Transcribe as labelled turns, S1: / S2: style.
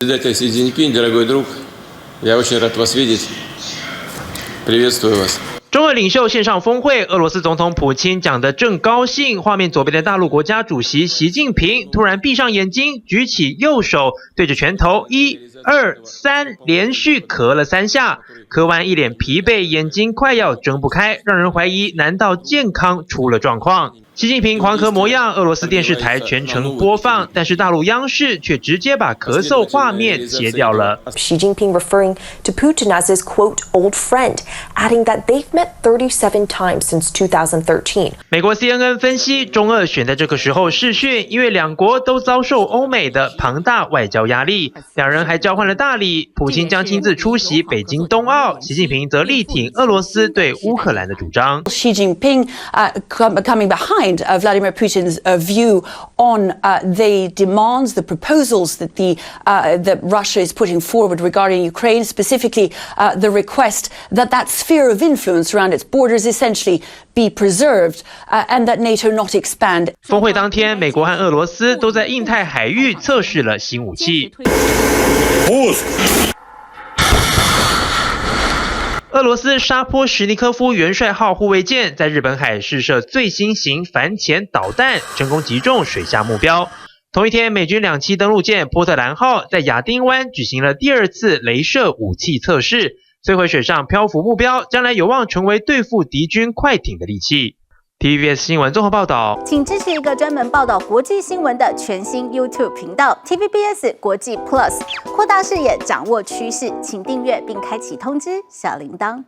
S1: Председатель Си Цзиньпинь, дорогой друг, я очень рад вас видеть. Приветствую вас.
S2: 中俄领袖线上峰会，俄罗斯总统普京讲得正高兴，画面左边的大陆国家主席习近平突然闭上眼睛，举起右手对着拳头，1、2、3，连续咳了3下，咳完一脸疲惫，眼睛快要睁不开，让人怀疑难道健康出了状况？习近平狂咳模样，俄罗斯电视台全程播放，但是大陆央视却直接把咳嗽画面切掉了。
S3: Xi Jinping referring to Putin as his quote old friend, adding that they've met 37 times since 2013.
S2: 美国 CNN 分析，中俄选在这个时候视讯，因为两国都遭受欧美的庞大外交压力，两人还交换了大礼。普京将亲自出席北京冬奥，习近平则力挺俄罗斯对乌克兰的主张。
S4: Xi Jinping coming behind Vladimir Putin's view on the demands, the proposals that Russia is putting forward regarding Ukraine, specifically the request that that sphere of influence around its borders essentially be preserved and that NATO not expand.
S2: 峰会当天，美国和俄罗斯都在印太海域测试了新武器。俄罗斯沙坡什尼科夫元帅号护卫舰在日本海试射最新型反潜导弹，成功击中水下目标。同一天，美军2栖登陆舰波特兰号在亚丁湾举行了第2次雷射武器测试，摧毁水上漂浮目标，将来有望成为对付敌军快艇的利器。TVBS 新闻综合报道，
S5: 请支持一个专门报道国际新闻的全新 YouTube 频道 TVBS 国际 Plus， 扩大视野，掌握趋势，请订阅并开启通知小铃铛。